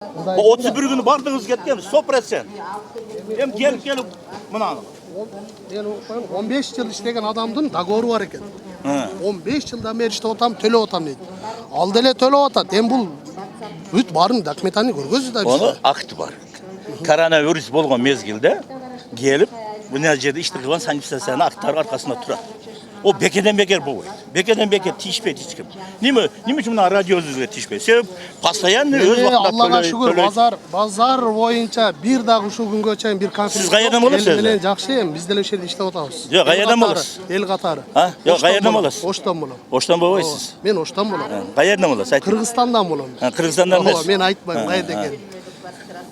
Bu 31 günü bardınız ketken stop etsen. Hem gelip mına. 15 yıl işlеген адамдын договору бар экен. 15 жылдан бeri иштеп атам, төлөп атам дейт. Ал деле төлөп атат. Эми бул бүт барын документаны көргөзүп да. Onu akt var. Koronavirüs bolgan mezgilde gelip bu nerede işte kılan sanitasyon aktar arkasında turar. O bekeden beker bu. Bekeden beker tişpe tişkim. Nime için buna radyozuzga tişpe. Sebep pastayan öz vaqtda Аллага шүгүр, базар боюнча бир дагы ушул күнгө чейин бир конфликт. Siz qayerdan bolasiz? Менен жакшы эми биз деле ошол жерде иштеп атабыз. Yok qayerdan bolasiz? Эл катары. Ha? Yok qayerdan bolasiz? Оштон болом. Oştan bolaysiz. Мен Оштон болом. Qayerdan bolasiz? Кыргызстандан болом. Kırgızistan'dan Ооба, mısın? мен айтпайм кайерде экенин.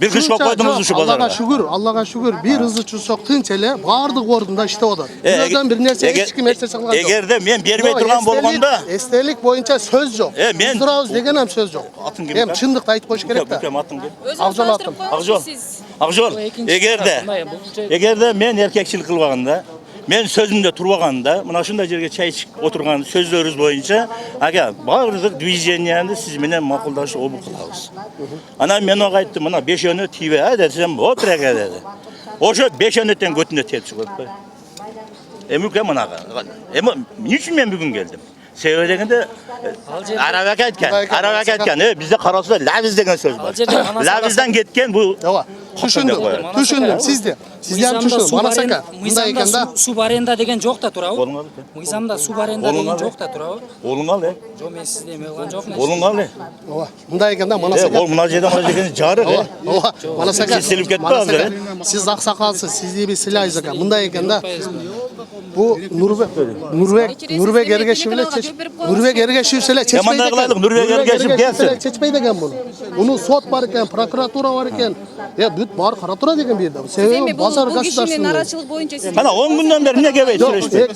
Bir kış koydunuz şu pazarda. Аллага шүгүр, бир ызы чусок тынч эле баардык ордунда иштеп атат. Бирөөдөн бир нерсе эч ким эч нерсе кылган жок. Эгерде men бербей турган болгондо, эстелик боюнча сөз жок. мен Турабыз деген ham сөз жок. Эми чындыкты айтып коюш керек да. Акжол атым. Akjol, egerde men erkekçilik kılbaganda, men sözümde turbaganda, mına şunday жерге çay içip oturgan sözlörüz boyunca, aga bardык движениянды siz menen makuldaş obuk kılabız. Ana men oga ayttım, mına 5 önü tibe ha desem, otur aka dedi. Oşo 5 önütten götüne tep çıkıp. Emülke mınaga. Niçin men bugün geldim? Sebebi degende Arabak aytkan, bizde Karasu'da laviz degen söz var. Lavizden ketken bu. Түшүндүм, сизде. Сизден түшүндүм. Манасака, мындай экен да. Суб аренда деген жок да турабы? Мыйзамда суб аренда деген жок да турабы? Олуң ал, Жок, мен сизде эме кылган жокмун. Олуң ал. Ооба, мындай экен да, Манасака. Ол мына жерден мына жерге жарык, Ооба, Манасака. Сиз силип кетпе азыр. Сиз аксакалсыз, сизди биз сыйлайбыз экен. Мындай экен да. Bu Nurbek Ergeşevич ele çeçmeydi eken. Nurbek Ergeşev gelsin. Çeçmeydi eken bunu. Bunun sot var eken, prokuratura var eken. Ya büt var karatura degen bir yerde. Sebebi bazar gazetesinde. Naraçılık boyunca siz. Bana 10 günden beri ne gebey süreçte?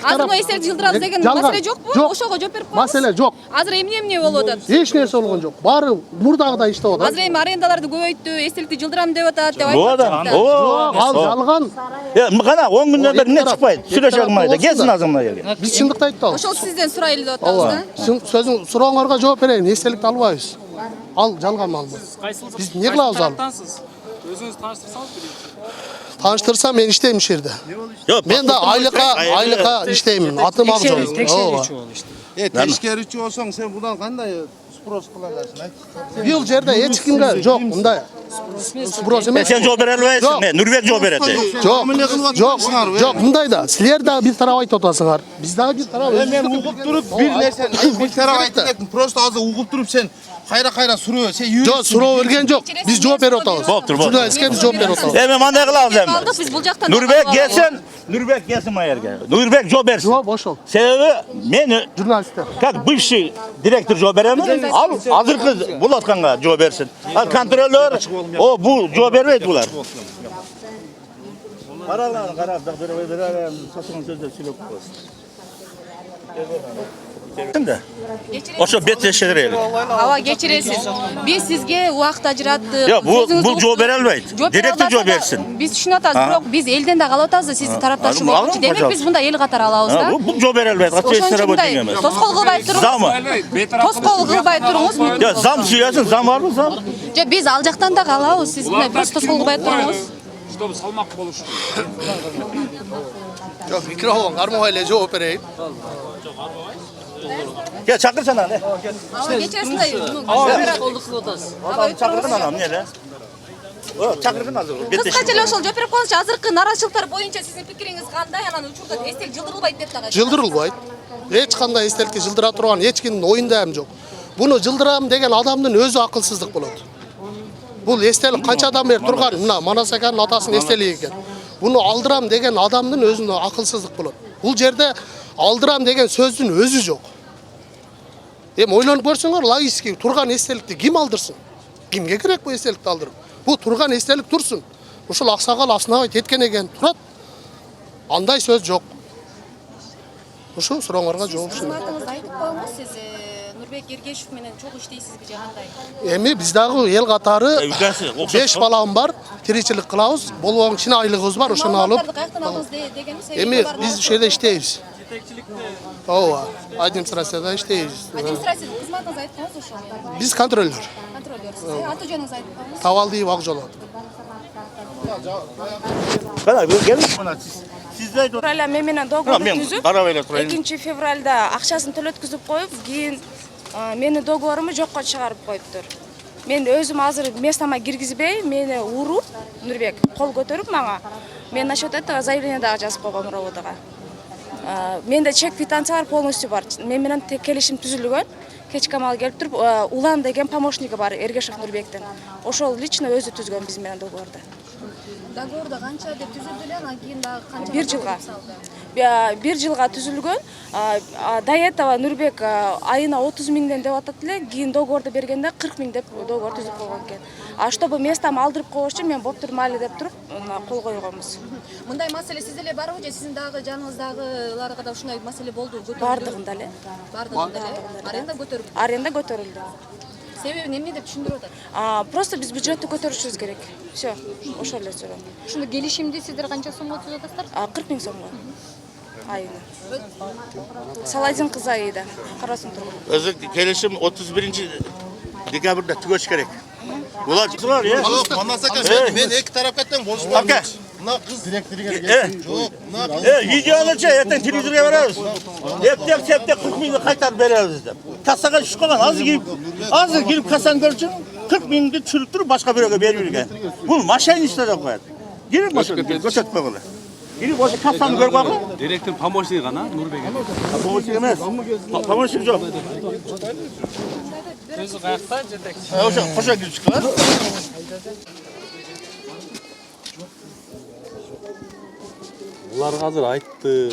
Azır o eser Yıldırız degen masale yok mu? Oşoğa jop berip koymuş. Masale yok. Azır emne bolup atat. Hiç nerse olgan yok. Bari murdağda işte o da. Azır em arendalardı göböйттү, eselikti Yıldıram dep atat dep Bu adam. Al жалган. Ya kana 10 günden beri ne çıkmaydı? Süreç almaydı. Gelsin azımına gelin. Biz çındıkta ayttık. Ошол сизден сурайлы деп атабыз да. Sözün сурооңорго жооп берейин. Эстеликти албайбыз. Ал жалган малбы. Biz не кылабыз ал? Өзүңүз тааныштырсаңыз Tanıştırsam ben işteyim iş yerde. Yok. Ben de aylıka işteyim. Atım Akjol. текшерүүчү болуп işte. Teşkeriçi olsan sen buradan kanday spros kılarsın. Bir yerde hiç kimde yok bunda. Spros emes. Sen cevap verelmeysin. Ne? Nurbek cevap veredi. Yok bundaydı. Sizler de bir taraf ayıp otasınlar. Biz daha bir taraf. Ben uğup durup bir nersen bir taraf aytın. Prosto ağzı uğup durup sen kayra sürüyor. Sen yürü. Yok suro vergen yok. Biz cevap ver otağız. Boktur. Jurnalistke biz cevap ver otağız. Hemen manda kılabız hemen. Aldık biz bul jaktan. Nurbek gelsin bu yerge. Nurbek cevap versin. Cevap boş ol. Sebebi meni Jurnalistler. как бывший direktör cevap veremez. Al hazırkı Bulatkan'a cevap versin. Al kontrolör o bu cevap vermeydi bunlar. Karalar böyle saçma sözler söylüyor. Şimdi oşo bet teşekkür Ава geçiresiz. Biz sizge wagt ajrattık. Ya bu cevap verelmeydi. Direktör cevap versin. Biz düşünüp atабыз, бирок biz elden de kalıp atабыз, siz taraпташы болчу. Demek biz bunda el katara alabız da. Bu cevap verelmeydi. Kaçı работать emez. Тоскоол кылбай туруңуз. Zam mı? Тоскоол кылбай туруңуз. Ya zam süyarsın. Zam var mı zam? Же biz ал жактан да калабыз. Siz мына просто тоскоол кылбай туруңуз. Чтобы салмак болуш. Yok mikrofon karmoyla cevap vereyim. Ya çakırsana ne? Ава geçeresin de. Тоскоолду кылып атабыз. Çakırgın anam ne le? O çakırgın hazır. Кыскача эле ошол жооп берип коюңузчу. Азыркы нарачылыктар боюнча сиздин пикириңиз кандай? Анан учурда эстелик жылдырылбайт деп дагы. Жылдырылбайт. Hiç kanday estelikti жылдыра турган hiç kimдин oyunda hem yok. Bunu жылдырам деген адамдын өзү акылсыздык болот. Бул эстелик канча адам бери турган, мына Манасаканын атасынын эстелиги экен. Bunu aldırам деген адамдын өзүнө акылсыздык болот. Бул жерде алдырам деген сөздүн өзү жок. Эми ойлонуп көрсөңөр, логически турган эстеликти ким алдырсын? Кимге керек bu эстеликти алдырып? Bu турган эстелик турсун. Ушул аксакал Аснабай кеткен экен турат. Андай сөз жок. Ушул сурооңорго жооп берсин. Кызматыңызды айтып коюңуз, сиз Nurbek Ergeşev менен чогуу иштейсизби же кандай? Эми биз дагы эл катары 5 балам бар, тиричилик кылабыз. Болгон кичине айлыгыбыз бар, ошону алып. Каяктан алдыңыз дегеним себеби Эми биз ошол жерде иштейбиз. Ооба, администрацияда иштейбиз. Администрация кызматыңызды айткыңыз ошол. Биз контроллер. Контроль. берсиз. Аты жөнүңүздү айтып коюңуз. Tavaldiyev Akjolot. Qara gelin bana siz de Февралда мен менен Ha, договор men түзүп, qarab elə turayım. 2 февралда акчасын төлөткүзүп коюп, кийин мени договоруму жокко чыгарып коюптур. Мен өзүм азыр местома киргизбей, мени уруп, Нурбек кол көтөрүп мага, мен насчет этого заявление дагы жазып койгом РОВДга. Менде чек квитанциялар полностью бар. Мен менен тек келишим түзүлгөн. Кечке мал келип туруп, Улан деген помощниги бар Эргешев Нурбектин. Ошол лично өзү түзгөн биз менен договорду. Договорда канча деп түзүлдү эле, анан кийин дагы канча? 1 жылга. 1 жылга түзүлгөн. До этого Нурбек айына 30 миңден деп атат эле, кийин договорду бергенде 40 миң деп договор түзүп койгон экен. Чтобы местомо алдырып коюш үчүн мен боптур маали деп туруп кол койгонбуз. Мындай маселе сизде барбы же сиздин дагы жаныңыздагыларга да ушундай маселе болду? Бардыгында эле. Бардыгында эле. Аренда көтөрүп. Аренда көтөрүлдү. Себеби эмне деп түшүндүрүп атат? Просто биз бюджетти көтөрүшүбүз керек. Всё, ошол эле сөзү. Ушунда келишимди сиздер канча сомго түзүп атасыздар? 40 миң сомго. Айына. Саладин кызы Аида, Карасун тургун. özü gelişim 31 dekabrda tügeç gerek. Ular çıktılar ya. Жоқ, Манасака, мен екі тарапқа тең божып Aka. Мына қыз жоқ, мына қыз Videonu çek, erten televizora veririz. Eptek septek 40 miңdi kaytar veririz de. Kasaga düşüp kalan azı girip kasanı görürsün 40 miңdi çürüp durup başka birine veriyorken. Bu maşiniste de koyar. Girip maşiniste göçetme kılı. Girip o kasanı görüp bakın. Direktör помощник ана Нурбек. Помощник емес. Помощник жоқ. Өзү каякта жетекчи. Ошо кошо кирип чыккан. Булар азыр айтты.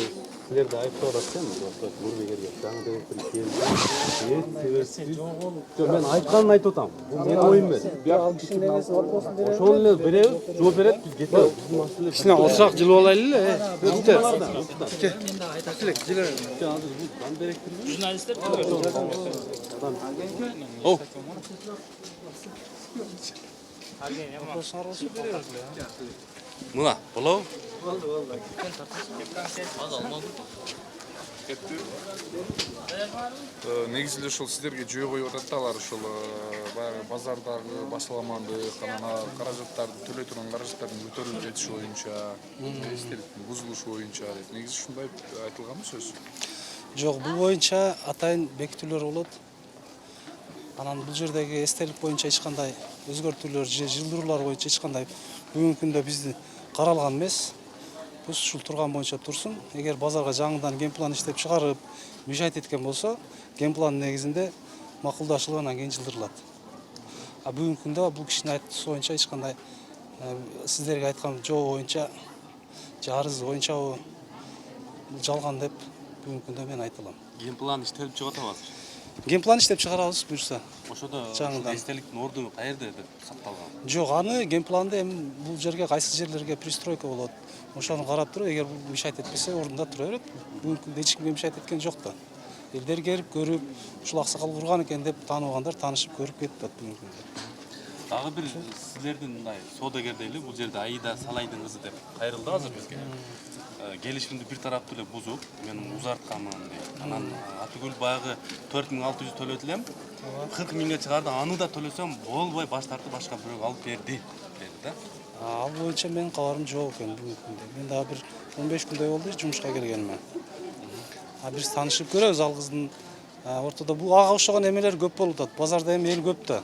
Силер да айтып атасызбы? Нурбекерге жаңы директор келди. Жок, мен айтканын айтып атам. Бул менин оюм эмес. Бияк кишинин эмеси бар болсун беребиз. Ошону эле беребиз, жооп берет, биз кетебиз. Биздин маселе. Кичине отурак жылып алайлы эле. Журналисттер Мына, болобу? Негизи эле ушул сиздерге жөө коюп атат да алар ушул баягы базардагы башаламандык, анан каражаттарды төлөй турган каражаттардын көтөрүлүп кетиши боюнча, эстеликтин бузулушу боюнча деп. Негизи ушундай айтылганбы сөз? Жок, бул боюнча атайын бекитүүлөр болот. Анан бул жердеги эстелик боюнча эч кандай өзгөртүүлөр же жылдыруулар боюнча эч кандай бүгүнкү күндө бизди каралган эмес. Бул ушул турган боюнча турсун. Эгер базарга жаңыдан генплан иштеп чыгарып, мüşahit эткен болсо, генпландын негизинде макулдашылып анан кийин жылдырылат. Бүгүнкү күндө бул кишинин айтуусу боюнча эч кандай сиздерге айткан жоо боюнча же арыз боюнча бул жалган деп бүгүнкү күндө мен айта алам. Генплан иштелип чыгып атабыз. Генплан иштеп чыгарабыз буюрса. Ошодо жаңыдан эстеликтин ордуну каерде деп сакталган? Жок, аны генпланды эми бул жерге кайсы жерлерге пристройка болот. Ошону карап туруп, эгер бул мüşahit этпесе, ордунда тура берет. Бүгүнкү күндө эч кимге мüşahit эткен жок да. Элдер келип көрүп, ушул аксакал курган экен деп тааныбагандар таанышып көрүп кетип атат бүгүнкү күндө. Дагы бир силердин мындай соодагер дейли, бул жерде Аида Салайдын кызы деп кайрылды азыр бизге. Келишимди бир тараптуу эле бузуп, мен узартканмын дейт. Анан Атыгүл баягы 4600 төлөдү элем. 40 миңге чыгарды, аны да төлөсөм болбой баш тартып башка бирөөгө алып берди деди да. Ал боюнча менин кабарым жок экен бүгүнкү күндө. Мен дагы бир 15 күндөй болду жумушка келгениме. Биз таанышып көрөбүз ал кыздын ортодо бул ага окшогон эмелер көп болуп атат. Базарда эми эл көп да.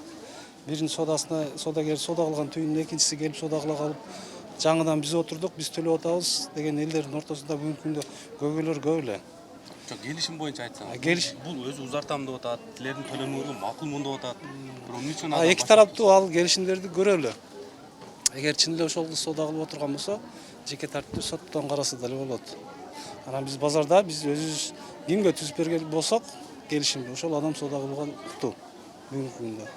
Биринин соодасына соодагер соода кылган түйүнүн экинчиси келип соода кыла калып, жаңыдан биз отурдук, биз төлөп атабыз деген элдердин ортосунда бүгүнкү күндө көйгөйлөр көп эле. Жок, келишим боюнча айтсаң. Бул өзү узартам деп атат, тилердин төлөмүңөргө макулмун деп атат. Бирок эмне үчүн эки тараптуу ал келишимдерди көрөлү. Эгер чын эле ошол кыз соода кылып отурган болсо, жеке тартиптүү соттон караса деле болот. Анан биз базарда биз өзүбүз кимге түзүп берген болсок, келишимди ошол адам соода кылууга уктуу бүгүнкү күндө.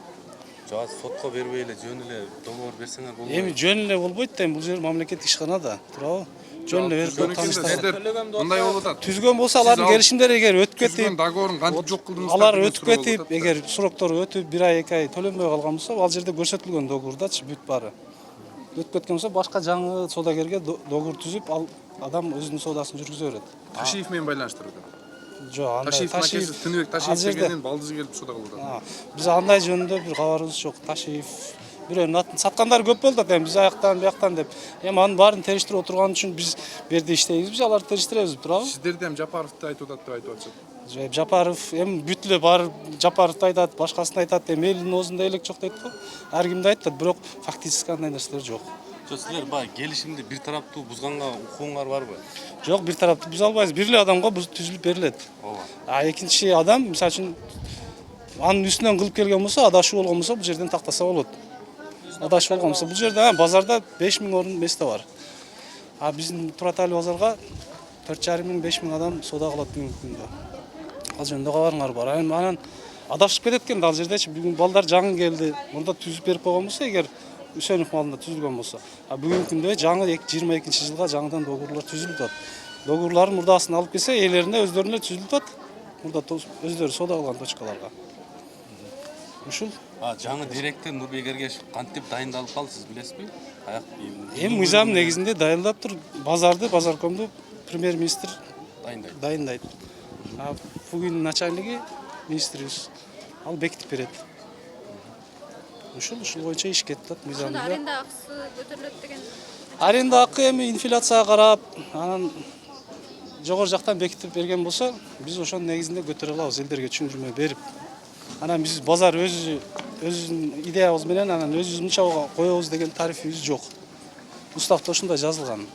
Жок, сотко бербей эле жөн эле договор берсеңер болбойбу? Эми жөн эле болбойт да, бул жер мамлекеттик ишкана да, туурабы? Жөн эле берип тааныштырат. Мындай болуп атат. Түзгөн болсо алардын келишимдери эгер өтүп кетип, договорун кантип жок кылдыңыздар? алар өтүп кетип, эгер сроктору өтүп 1 ай 2 ай төлөнбөй калган болсо, ал жерде көрсөтүлгөн договордачы бүт баары. Өтүп кеткен болсо башка жаңы соодагерге договор түзүп, ал адам өзүнүн соодасын жүргүзө берет. Кашиев менен байланыштырып Жок, андай Ташиев макесі Тыныбек Ташиев ал жерде- дегеннен балдызы келип суда кылып атат. Биз андай жөнүндө бир кабарыбыз жок. Ташиев бирөөнүн атын саткандар көп болду да, биз аяктан бияктан деп. Эми анын баарын териштирип отурган үчүн биз бу жерде иштейбиз, аларды териштиребиз, турабы? Сиздерди ham Жапаровду айтып атат деп айтып атышат. Жапаров эми бүт эле барып Жапаровду айтат, башкасын айтат, эми элдин оозунда элек жок дейт го. Ар кимди айтат, бирок фактически андай нерселер жок. Силер баягы келишимди бир тараптуу бузганга укугуңар барбы? Жок, бир тараптуу буза албайбыз. Бир эле адамга түзүлүп берилет. Ооба. Экинчи адам, мисалы үчүн, анын үстүнөн кылып келген болсо, адашуу болгон болсо, бул жерден тактаса болот. Адашуу болгон болсо, бул жерде базарда 5000 орун месте бар. Биздин Туратали базарга 4500-5000 адам соода кылат бүгүнкү күндө. Ал жөнүндө кабарыңар бар. Анан адашып кетет экен ал жердечи. Бүгүн балдар жаңы келди. Мында түзүп берип койгон болсо, эгер Үсөнов малында түзүлгөн болсо, бүгүнкү күндө жаңы 22-жылга жаңыдан договорлор түзүлүп атат. Договорлордун мурдасын алып келсе, ээлерине өздөрүнө түзүлүп атат. Мурда өздөрү соода кылган точкаларга. Ушул. Жаңы директор Нурбек Эргешев кантип дайындалып калды, сиз билесизби? Эми мыйзам негизинде дайындап тур, базарды, базаркомду премьер-министр дайындайт. Бүгүн начальниги министрибиз. Ал бекитип берет. Ушул боюнча иш кетип атат мыйзамда. Аренда акысы көтөрүлөт деген. Аренда акы эми инфляцияга карап, анан жогору жактан бекитип берген болсо, биз ошонун негизинде көтөрө алабыз, элдерге түшүндүрмө берип. Анан биз базар өзүнүн идеябыз менен анан өзүбүз мынча коебуз деген тарифибиз жок. Уставда ушундай жазылган.